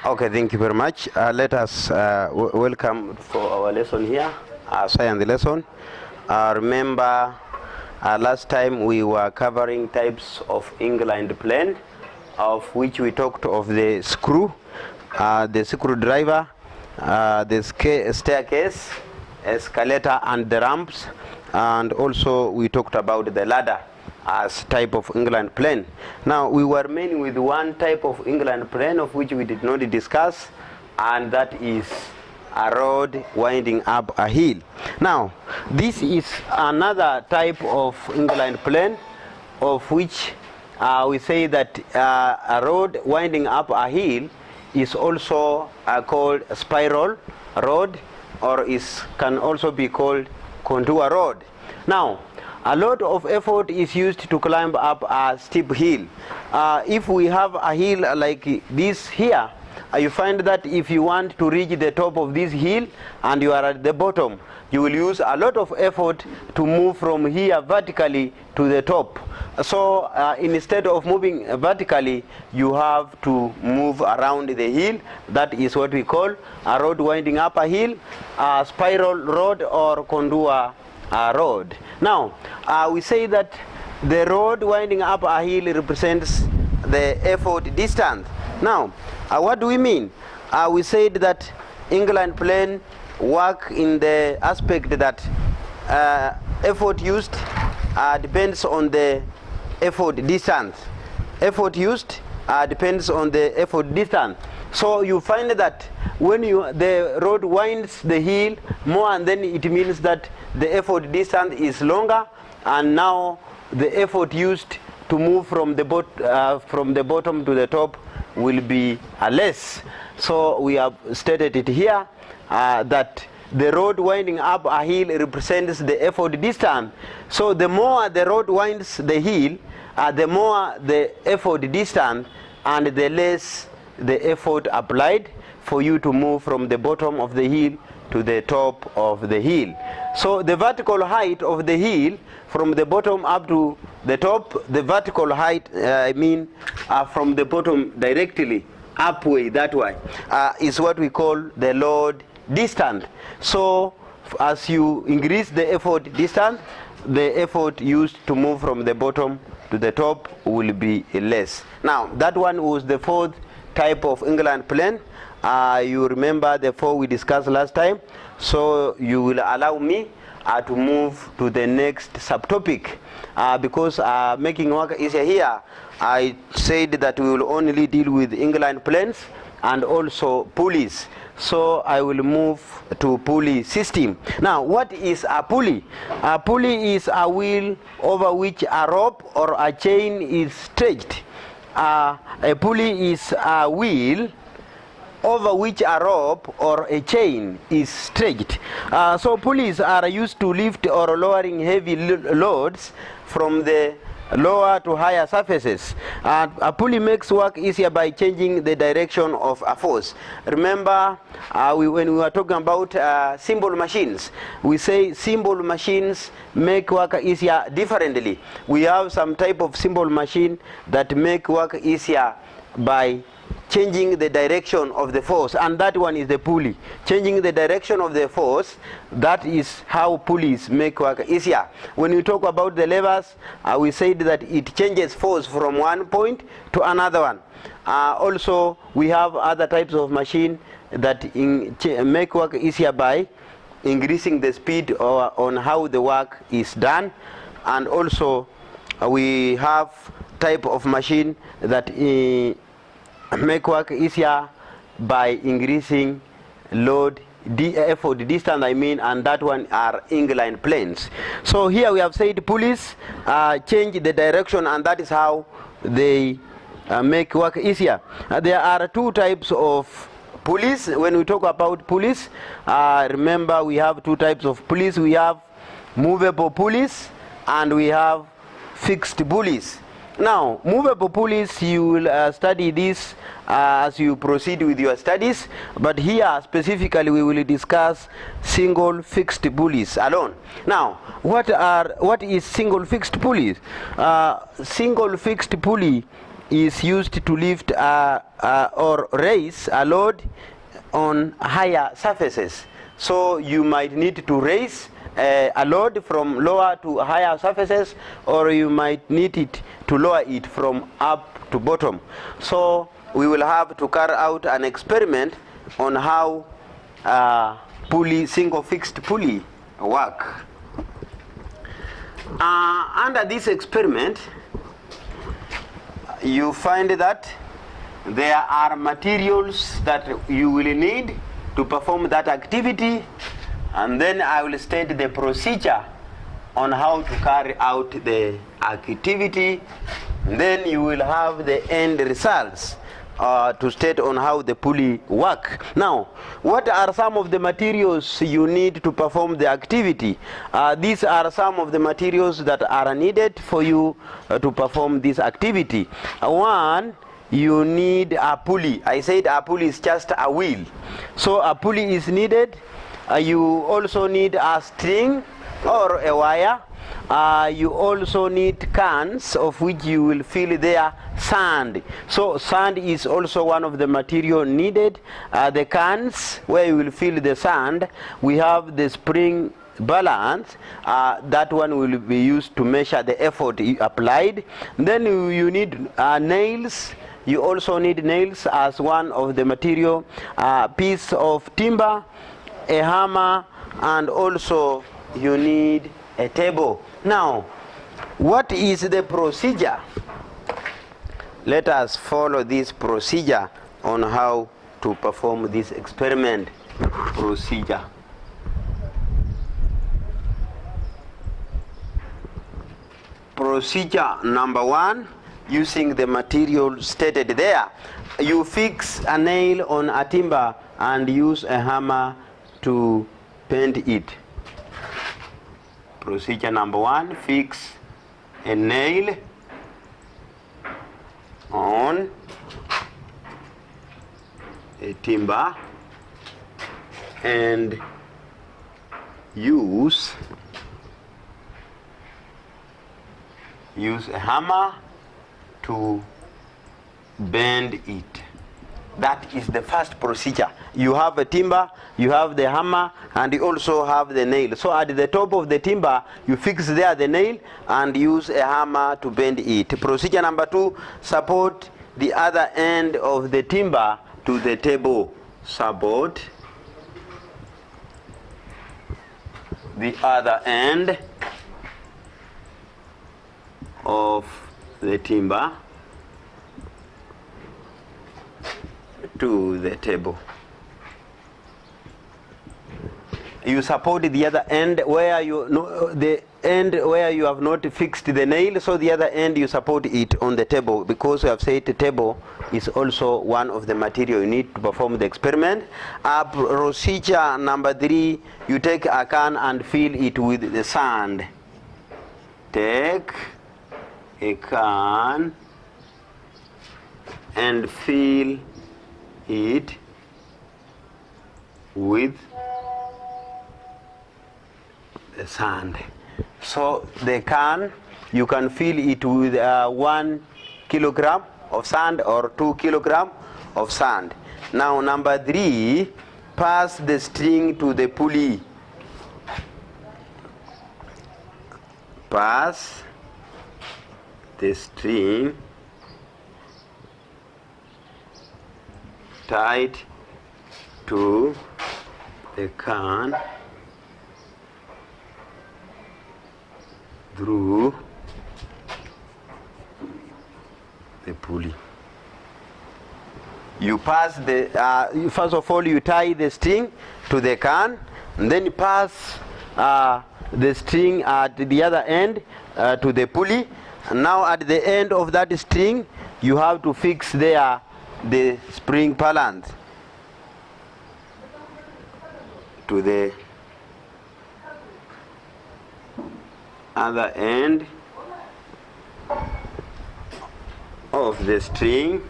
Okay, thank you very much. Let us welcome for our lesson here, science lesson. Remember, last time we were covering types of inclined plane, of which we talked of the screw, the screwdriver, the staircase, escalator, and the ramps, and also we talked about the ladder as type of inclined plane. Now we were remaining with one type of inclined plane of which we did not discuss, and that is a rod winding up a hill. Now this is another type of inclined plane of which we say that a rod winding up a hill is also called a spiral rod, or can also be called contour rod. Now a lot of effort is used to climb up a steep hill. If we have a hill like this here, you find that if you want to reach the top of this hill and you are at the bottom, you will use a lot of effort to move from here vertically to the top. So instead of moving vertically, you have to move around the hill. That is what we call a rod winding up a hill, a spiral rod, or contour rod. Now we say that the rod winding up a hill represents the effort distance. Now what do we mean? We said that inclined plane work in the aspect that effort used depends on the effort distance. Effort used depends on the effort distance. So you find that when the road winds the hill more, and then it means that the effort distance is longer, and now the effort used to move from the bottom to the top will be less. So we have stated it here that the road winding up a hill represents the effort distance. So the more the road winds the hill, the more the effort distance, and the less the effort applied for you to move from the bottom of the hill to the top of the hill. So the vertical height of the hill from the bottom up to the top, the vertical height from the bottom directly upway, that way, is what we call the load distance. So as you increase the effort distance, the effort used to move from the bottom to the top will be less. Now that one was the fourth type of inclined plane. You remember the four we discussed last time, so you will allow me to move to the next subtopic because making work easier here, I said that we will only deal with inclined planes and also pulleys. So I will move to pulley system. Now what is a pulley? A pulley is a wheel over which a rope or a chain is stretched. A pulley is a wheel over which a rope or a chain is stretched. So pulleys are used to lift or lowering heavy loads from the lower to higher surfaces. A pulley makes work easier by changing the direction of a force. Remember when we were talking about simple machines, we say simple machines make work easier differently. We have some type of simple machine that make work easier by changing the direction of the force, and that one is the pulley. Changing the direction of the force, that is how pulleys make work easier. When we talk about the levers, we said that it changes force from one point to another one. Also we have other types of machine that make work easier by increasing the speed or on how the work is done. And also we have type of machine that make work easier by increasing load effort distance, and that one are inclined planes. So here we have said pulleys change the direction, and that is how they make work easier. There are two types of pulleys. When we talk about pulleys, remember we have two types of pulleys. We have movable pulleys and we have fixed pulleys. Now movable pulleys, you will study this as you proceed with your studies, but here specifically we will discuss single fixed pulleys alone. Now what is single fixed pulleys? Single fixed pulley is used to lift or raise a load on higher surfaces. So you might need to raise a load from lower to higher surfaces, or you might need it to lower it from up to bottom. So we will have to carry out an experiment on how pulley, single fixed pulley work. Under this experiment, you find that there are materials that you will need to perform that activity, and then I will state the procedure on how to carry out the activity, and then you will have the end results to state on how the pulley work. Now, what are some of the materials you need to perform the activity? These are some of the materials that are needed for you to perform this activity. One, you need a pulley. I said a pulley is just a wheel. So a pulley is needed. You also need a string or a wire. You also need cans of which you will fill their sand. So sand is also one of the material needed. The cans where you will fill the sand, we have the spring balance. That one will be used to measure the effort applied. Then you need nails. You also need nails as one of the material, piece of timber, a hammer, and also you need a table. Now, what is the procedure? Let us follow this procedure on how to perform this experiment. Procedure. Procedure number 1, using the material stated there. You fix a nail on a timber and use a hammer to bend it. Procedure number 1, fix a nail on a timber and use a hammer to bend it. That is the first procedure. You have a timber, you have the hammer, and you also have the nail. So at the top of the timber, you fix there the nail and use a hammer to bend it. Procedure number 2, support the other end of the timber to the table. Support the other end of the timber to the table. You support the other end where the end where you have not fixed the nail, so the other end you support it on the table, because we have said the table is also one of the material you need to perform the experiment. Procedure number 3, you take a can and fill it with the sand. Take a can and fill it with the sand. So the can, you can fill it with 1 kilogram of sand or 2 kilogram of sand. Now number 3, pass the string to the pulley. Pass the string tied to the can through the pulley. You pass the, first of all you tie the string to the can, and then you pass the string at the other end to the pulley. And now at the end of that string, you have to fix there the spring balance to the other end of the string.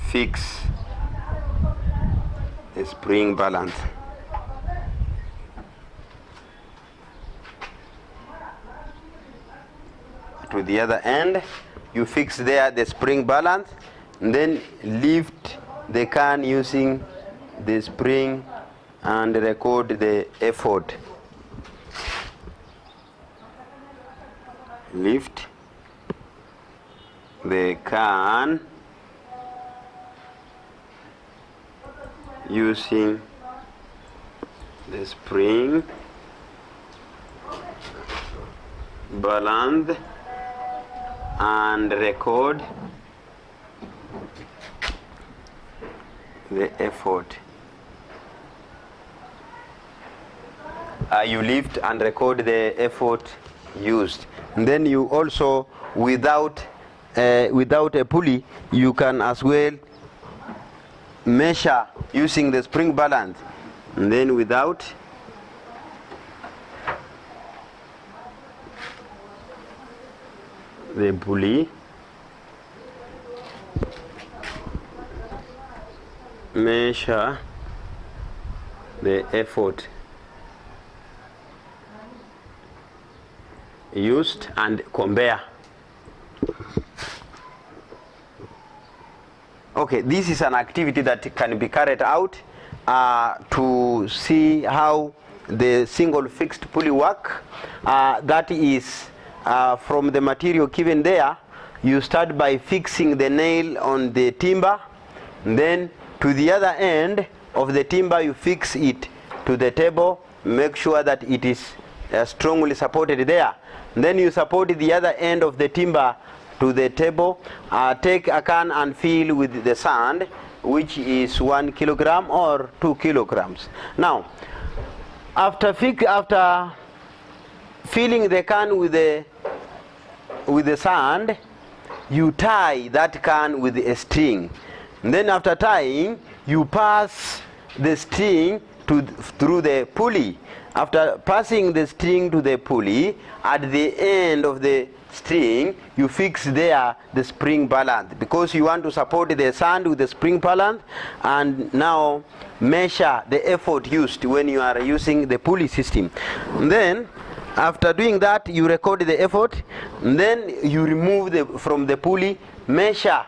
Fix the spring balance. to the other end. You fix there the spring balance, and then lift the can using the spring and record the effort. Lift the can using the spring balance and record the effort. You lift and record the effort used. And then you also, without a pulley, you can as well measure using the spring balance. And then without the pulley, measure the effort used and compare. Okay, this is an activity that can be carried out to see how the single fixed pulley work. That is from the material given there. You start by fixing the nail on the timber, then to the other end of the timber you fix it to the table. Make sure that it is strongly supported there. Then you support the other end of the timber to the table. Take a can and fill with the sand, which is 1 kilogram or 2 kilograms. Now, after filling the can with the sand, you tie that can with a string. And then after tying, you pass the string through the pulley. After passing the string to the pulley, at the end of the string, you fix there the spring balance, because you want to support the sand with the spring balance, and now measure the effort used when you are using the pulley system. And then after doing that, you record the effort, and then you remove from the pulley, measure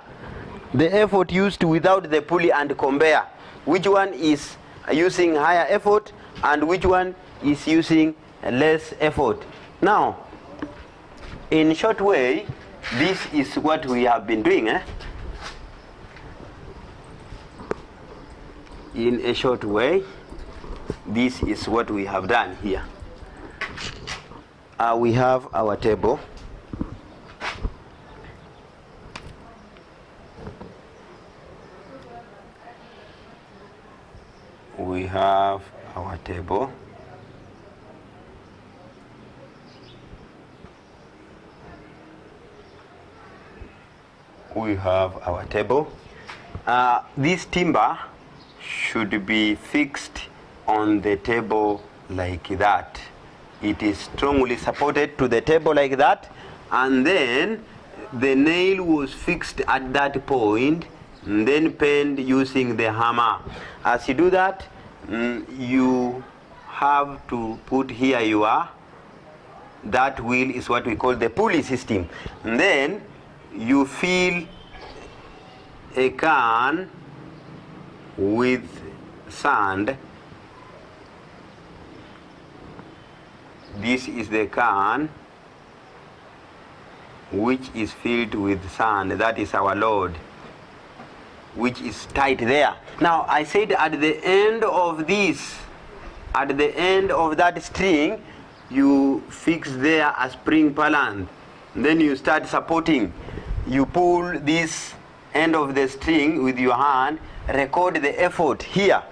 the effort used without the pulley and compare which one is using higher effort and which one is using less effort. Now, in short way, this is what we have been doing. In a short way, this is what we have done here. We have our table. We have our table. We have our table. This timber should be fixed on the table like that. It is strongly supported to the table like that, and then the nail was fixed at that point, and then penned using the hammer. As you do that, you have to put here that wheel is what we call the pulley system. And then you fill a can with sand. This is the can which is filled with sand. That is our load, which is tight there. Now, I said at the end of this, at the end of that string, you fix there a spring balance. Then you start supporting. You pull this end of the string with your hand, record the effort here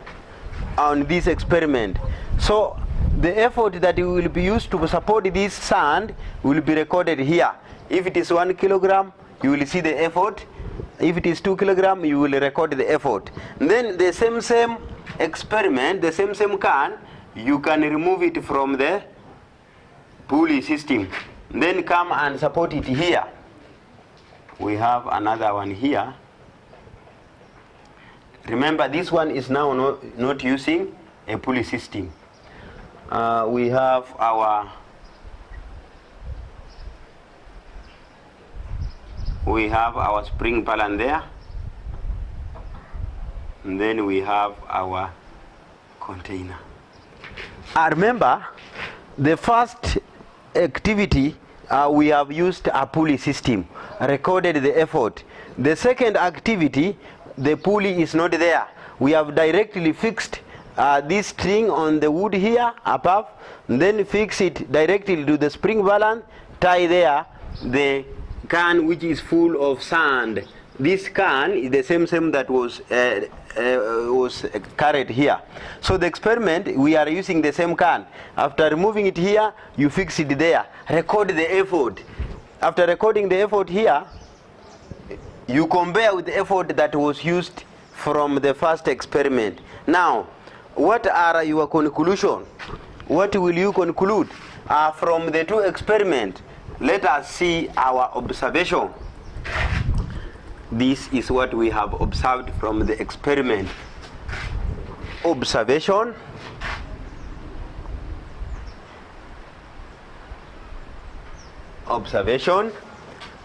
on this experiment. So the effort that will be used to support this sand will be recorded here. If it is 1 kilogram, you will see the effort. If it is 2 kilogram, you will record the effort. And then the same experiment, the same can, you can remove it from the pulley system. Then come and support it here. We have another one here. Remember, this one is now not using a pulley system. We have our we have our spring balance there, and then we have our container. Remember, the first activity we have used a pulley system, recorded the effort. The second activity, the pulley is not there. We have directly fixed this string on the wood here above, then fix it directly to the spring balance, tie there the can which is full of sand. This can is the same that was carried here. So the experiment, we are using the same can. After removing it here, you fix it there. Record the effort. After recording the effort here, you compare with the effort that was used from the first experiment. Now, what are your conclusions? What will you conclude from the two experiments? Let us see our observation. This is what we have observed from the experiment. Observation. Observation.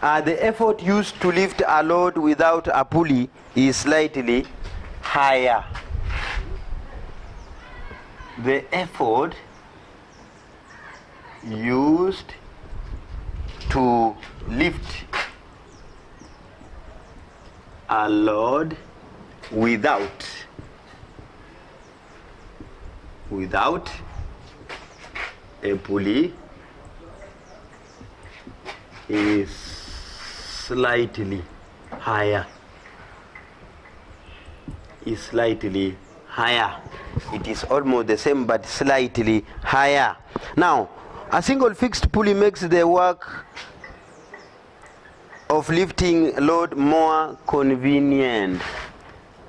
The effort used to lift a load without a pulley is slightly higher. The effort used to lift a load without a pulley is slightly higher. Is slightly higher. It is almost the same but slightly higher. Now, a single fixed pulley makes the work of lifting load more convenient.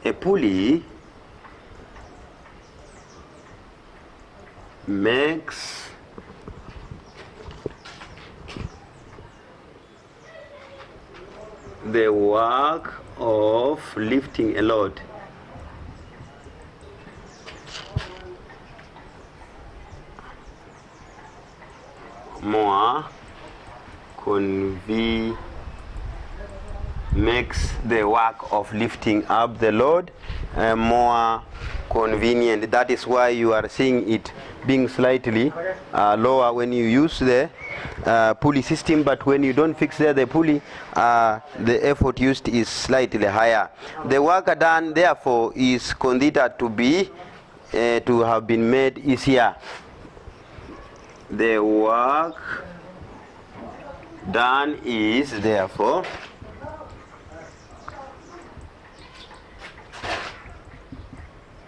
A pulley makes the work of lifting a load more makes the work of lifting up the load more convenient. That is why you are seeing it being slightly lower when you use the pulley system, but when you don't fix there the pulley, the effort used is slightly higher. The work done therefore is considered to be to have been made easier. The work done is therefore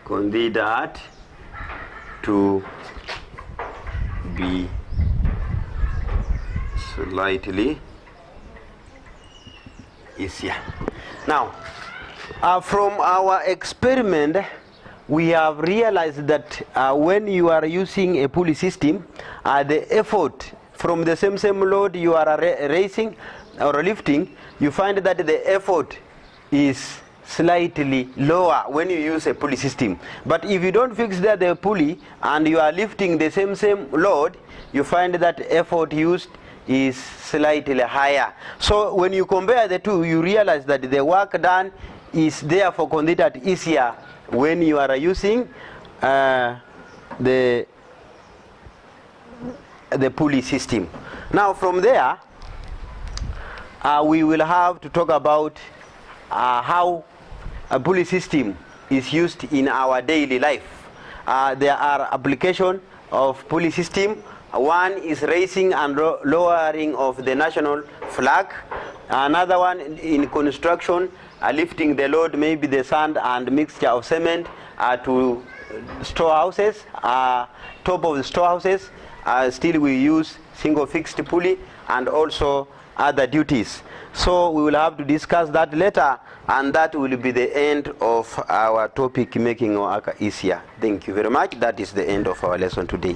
considered to be slightly easier. Now, from our experiment, we have realized that when you are using a pulley system, the effort from the same load you are raising or lifting, you find that the effort is slightly lower when you use a pulley system. But if you don't fix the pulley and you are lifting the same load, you find that effort used is slightly higher. So when you compare the two, you realize that the work done is therefore considered easier when you are using the pulley system. Now from there, we will have to talk about how a pulley system is used in our daily life. There are applications of pulley system. One is raising and lowering of the national flag. Another one in construction, lifting the load, maybe the sand and mixture of cement to storehouses, top of the storehouses. Still we use single fixed pulley and also other duties. So we will have to discuss that later, and that will be the end of our topic, making work easier. Thank you very much. That is the end of our lesson today.